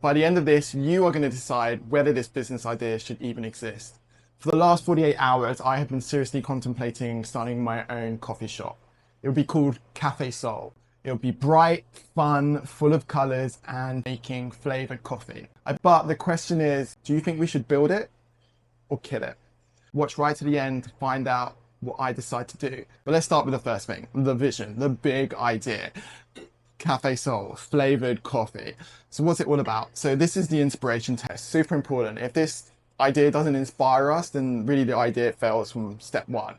By the end of this, you are going to decide whether this business idea should even exist. For the last 48 hours, I have been seriously contemplating starting my own coffee shop. It would be called Cafe Soul. It would be bright, fun, full of colors, and making flavored coffee. But the question is, do you think we should build it or kill it? Watch right to the end to find out what I decide to do. But let's start with the first thing, the vision, the big idea. Cafe Soul, flavored coffee. So what's it all about? So this is the inspiration test, super important. If this idea doesn't inspire us, then really the idea fails from step one.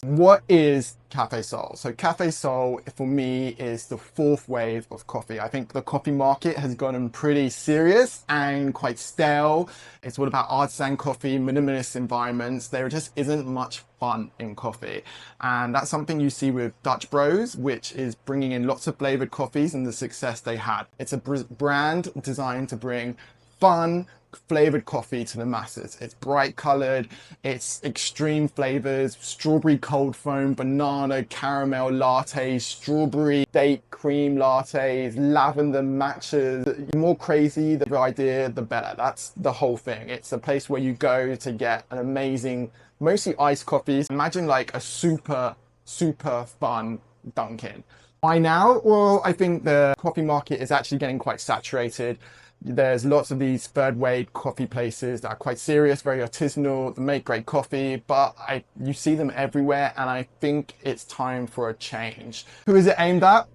What is Cafe Soul? So Cafe Soul, for me, is the fourth wave of coffee. I think the coffee market has gotten pretty serious and quite stale. It's all about artisan coffee, minimalist environments. There just isn't much fun in coffee. And that's something you see with Dutch Bros, which is bringing in lots of flavored coffees and the success they had. It's a brand designed to bring fun, flavored coffee to the masses. It's bright colored, it's extreme flavors, strawberry cold foam, banana, caramel lattes, strawberry date cream lattes, lavender matchas. The more crazy the idea, the better. That's the whole thing. It's a place where you go to get an amazing, mostly iced coffees. Imagine like a super fun Dunkin'. Why now? Well, I think the coffee market is actually getting quite saturated. There's lots of these third wave coffee places that are quite serious, very artisanal, they make great coffee, but you see them everywhere, and I think it's time for a change. Who is it aimed at?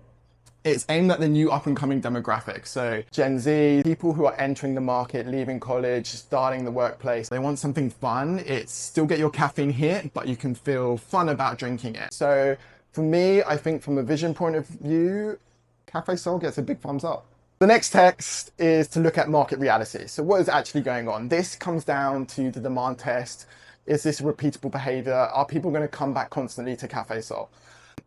It's aimed at the new up-and-coming demographic. So Gen Z, people who are entering the market, leaving college, starting the workplace. They want something fun. It's still get your caffeine hit, but you can feel fun about drinking it. So for me, I think from a vision point of view, Cafe Soul gets a big thumbs up. The next text is to look at market reality. So what is actually going on? This comes down to the demand test. Is this repeatable behavior? Are people going to come back constantly to Cafe Soul?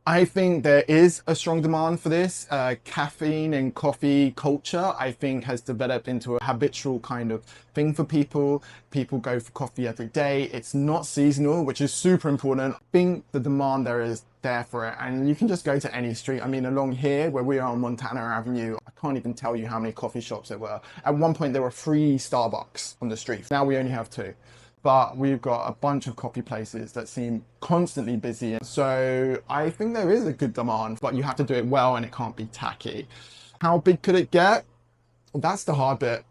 I think there is a strong demand for this. Caffeine and coffee culture, I think, has developed into a habitual kind of thing for people. People go for coffee every day. It's not seasonal, which is super important. I think the demand there is there for it, and you can just go to any street. I mean, along here where we are on Montana Avenue, I can't even tell you how many coffee shops there were. At one point there were 3 Starbucks on the street. Now we only have 2. But we've got a bunch of coffee places that seem constantly busy. So I think there is a good demand, but you have to do it well and it can't be tacky. How big could it get? Well, that's the hard bit.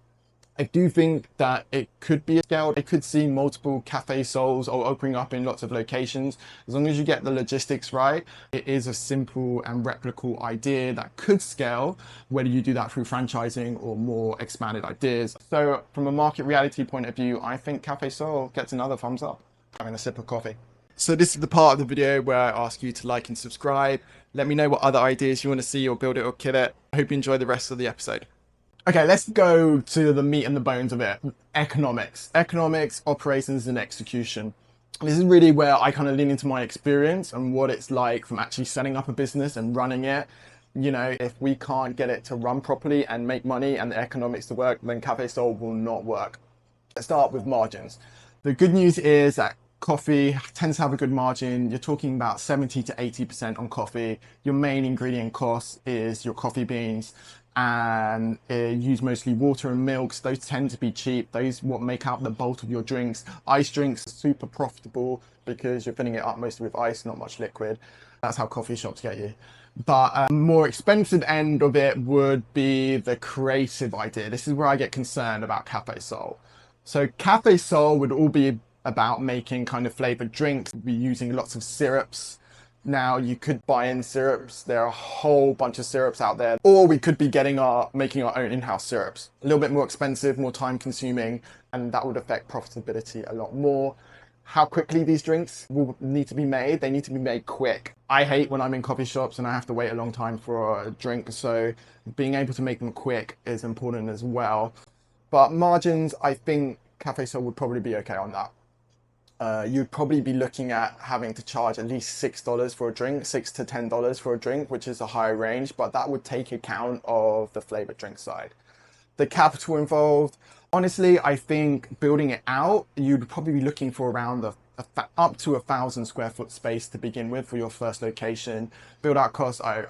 I do think that it could be scaled. I could see multiple Cafe Souls or opening up in lots of locations. As long as you get the logistics right, it is a simple and replicable idea that could scale, whether you do that through franchising or more expanded ideas. So from a market reality point of view, I think Cafe Soul gets another thumbs up. Having a sip of coffee. So this is the part of the video where I ask you to like and subscribe. Let me know what other ideas you want to see or build it or kill it. I hope you enjoy the rest of the episode. Okay, let's go to the meat and the bones of it. Economics, operations, and execution. This is really where I kind of lean into my experience and what it's like from actually setting up a business and running it. You know, if we can't get it to run properly and make money and the economics to work, then Cafe Soul will not work. Let's start with margins. The good news is that coffee tends to have a good margin. You're talking about 70 to 80% on coffee. Your main ingredient cost is your coffee beans, and use mostly water and milks. Those tend to be cheap. Those what make up the bulk of your drinks. Ice drinks are super profitable because you're filling it up mostly with ice, not much liquid. That's how coffee shops get you. But more expensive end of it would be the creative idea. This is where I get concerned about Cafe Soul. So Cafe Soul would all be about making kind of flavored drinks. We'd be using lots of syrups. Now you could buy in syrups. There are a whole bunch of syrups out there, or we could be making our own in-house syrups. A little bit more expensive, more time consuming, and that would affect profitability a lot more. How quickly these drinks will need to be made? They need to be made quick. I hate when I'm in coffee shops and I have to wait a long time for a drink, so being able to make them quick is important as well. But margins, I think Cafe Soul would probably be okay on that. You'd probably be looking at having to charge at least $6 for a drink, $6 to $10 for a drink, which is a higher range, but that would take account of the flavored drink side. The capital involved, honestly, I think building it out, you'd probably be looking for around a up to 1,000 square foot space to begin with for your first location. Build out costs, I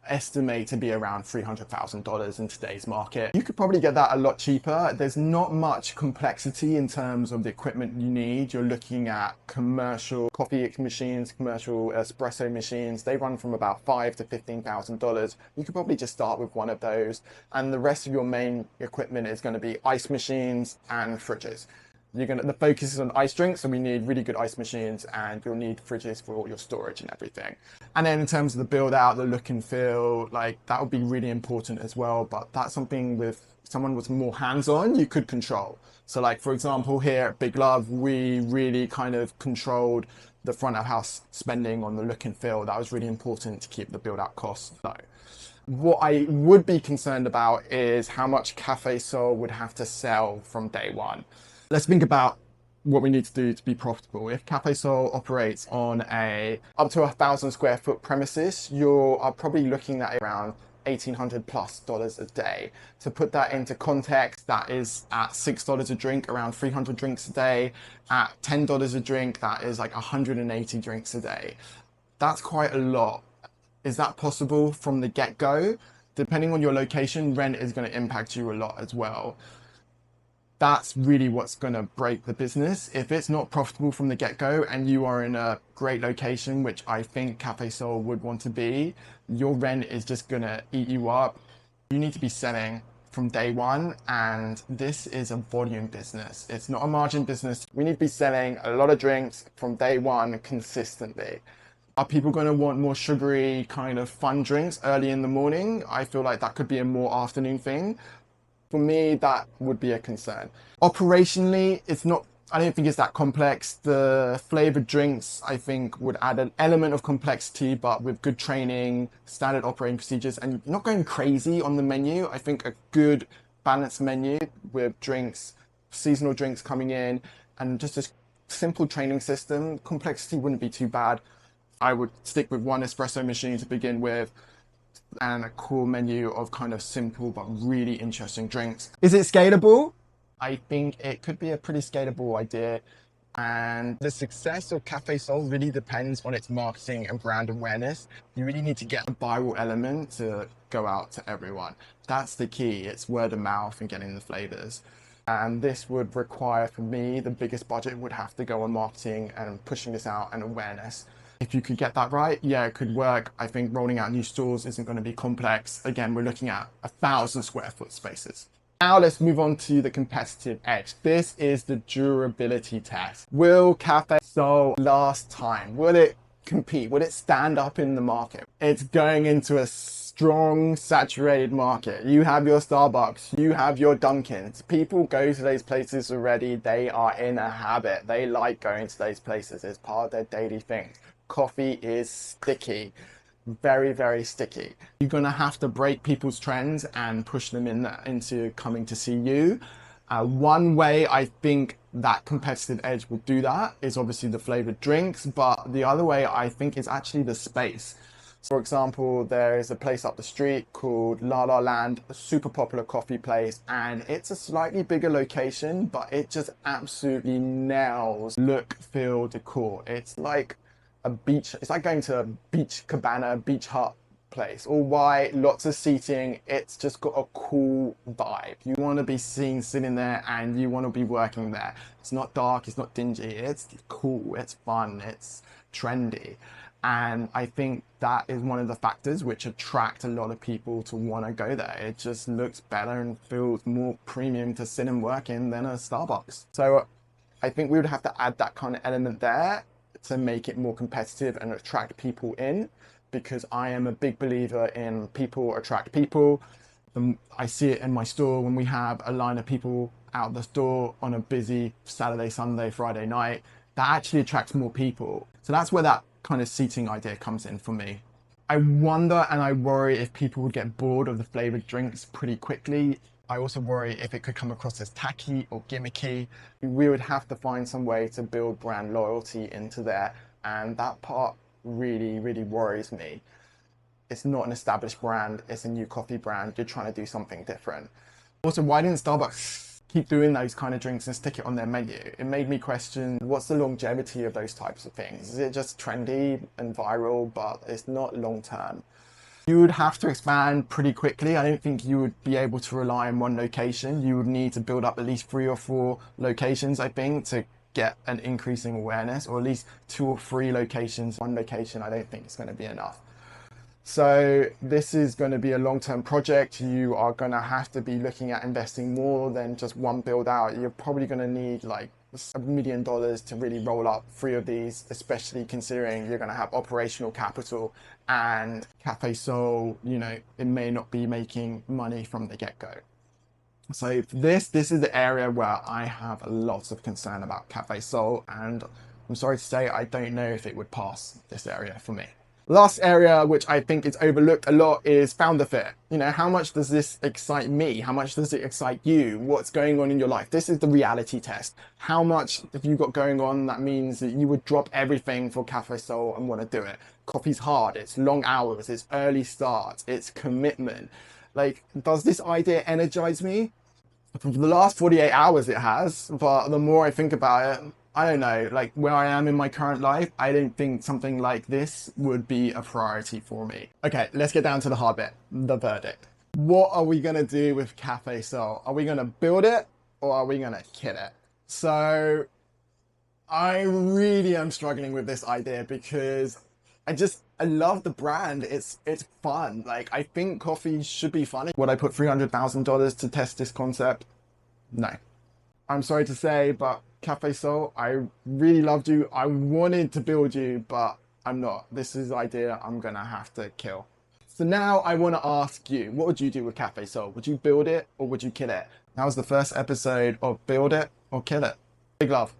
estimate to be around $300,000 in today's market. You could probably get that a lot cheaper. There's not much complexity in terms of the equipment you need. You're looking at commercial coffee machines, commercial espresso machines. They run from about $5,000 to $15,000. You could probably just start with one of those, and the rest of your main equipment is going to be ice machines and fridges. The focus is on ice drinks, so we need really good ice machines, and you'll need fridges for all your storage and everything. And then in terms of the build out, the look and feel, like that would be really important as well. But that's something with someone with more hands-on, you could control. So like, for example, here at Big Love, we really kind of controlled the front of house spending on the look and feel. That was really important to keep the build out costs low. What I would be concerned about is how much Cafe Sol would have to sell from day one. Let's think about what we need to do to be profitable. If Cafe Sol operates on up to 1,000 square foot premises, you are probably looking at around $1,800+ a day. To put that into context, that is at $6 a drink, around 300 drinks a day. At $10 a drink, that is like 180 drinks a day. That's quite a lot. Is that possible from the get-go? Depending on your location, rent is going to impact you a lot as well. That's really what's going to break the business. If it's not profitable from the get-go and you are in a great location, which I think Cafe Sol would want to be, your rent is just going to eat you up. You need to be selling from day one, and this is a volume business. It's not a margin business. We need to be selling a lot of drinks from day one consistently. Are people going to want more sugary kind of fun drinks early in the morning? I feel like that could be a more afternoon thing. For me, that would be a concern. Operationally, I don't think it's that complex. The flavored drinks, I think, would add an element of complexity, but with good training, standard operating procedures, and not going crazy on the menu. I think a good balanced menu with drinks, seasonal drinks coming in, and just a simple training system, complexity wouldn't be too bad. I would stick with one espresso machine to begin with, and a cool menu of kind of simple but really interesting drinks. Is it scalable? I think it could be a pretty scalable idea. And the success of Cafe Sol really depends on its marketing and brand awareness. You really need to get a viral element to go out to everyone. That's the key. It's word of mouth and getting the flavors. And this would require, for me, the biggest budget would have to go on marketing and pushing this out and awareness. If you could get that right, yeah, it could work. I think rolling out new stores isn't going to be complex. Again, we're looking at 1,000 square foot spaces. Now let's move on to the competitive edge. This is the durability test. Will Cafe Sol last time? Will it compete? Will it stand up in the market? It's going into a strong, saturated market. You have your Starbucks, you have your Dunkins. People go to those places already. They are in a habit. They like going to those places. It's part of their daily thing. Coffee is sticky, very, very sticky. You're gonna have to break people's trends and push them into coming to see you. One way I think that competitive edge will do that is obviously the flavored drinks, but the other way I think is actually the space. For example, there is a place up the street called Lavender, a super popular coffee place, and it's a slightly bigger location, but it just absolutely nails look, feel, decor. It's like a beach, it's like going to a beach cabana, beach hut place, all white, lots of seating. It's just got a cool vibe. You want to be seen sitting there and you want to be working there. It's not dark, it's not dingy, it's cool, it's fun, it's trendy. And I think that is one of the factors which attract a lot of people to want to go there. It just looks better and feels more premium to sit and work in than a Starbucks. So I think we would have to add that kind of element there to make it more competitive and attract people in, because I am a big believer in people attract people. I see it in my store when we have a line of people out the store on a busy Saturday, Sunday, Friday night. That actually attracts more people. So that's where that kind of seating idea comes in for me. I wonder and I worry if people would get bored of the flavored drinks pretty quickly. I also worry if it could come across as tacky or gimmicky. We would have to find some way to build brand loyalty into there, and that part really, really worries me. It's not an established brand, it's a new coffee brand. You're trying to do something different. Also, why didn't Starbucks keep doing those kind of drinks and stick it on their menu. It made me question, what's the longevity of those types of things? Is it just trendy and viral, but it's not long term? You would have to expand pretty quickly. I don't think you would be able to rely on one location. You would need to build up at least 3 or 4 locations, I think, to get an increasing awareness, or at least 2 or 3 locations. One location, I don't think is going to be enough. So this is going to be a long-term project. You are going to have to be looking at investing more than just one build out. You're probably going to need like $1 million to really roll up 3 of these, especially considering you're going to have operational capital, and Cafe Soul, you know, it may not be making money from the get-go. So this is the area where I have lots of concern about Cafe Soul, and I'm sorry to say I don't know if it would pass this area for me. Last area, which I think is overlooked a lot, is founder fit. You know, how much does this excite me? How much does it excite you? What's going on in your life? This is the reality test. How much have you got going on that means that you would drop everything for Cafe Soul and want to do it? Coffee's hard, it's long hours, it's early starts, it's commitment. Like, does this idea energize me? For the last 48 hours it has, but the more I think about it, I don't know, like where I am in my current life, I don't think something like this would be a priority for me. Okay, let's get down to the hard bit, the verdict. What are we gonna do with Cafe Soul? Are we gonna build it or are we gonna kill it? So I really am struggling with this idea because I love the brand. It's fun. Like, I think coffee should be fun. Would I put $300,000 to test this concept? No. I'm sorry to say, but Cafe Soul, I really loved you. I wanted to build you, but I'm not. This is the idea I'm gonna have to kill. So now I want to ask you, what would you do with Cafe Soul? Would you build it or would you kill it? That was the first episode of Build It or Kill It. Big love.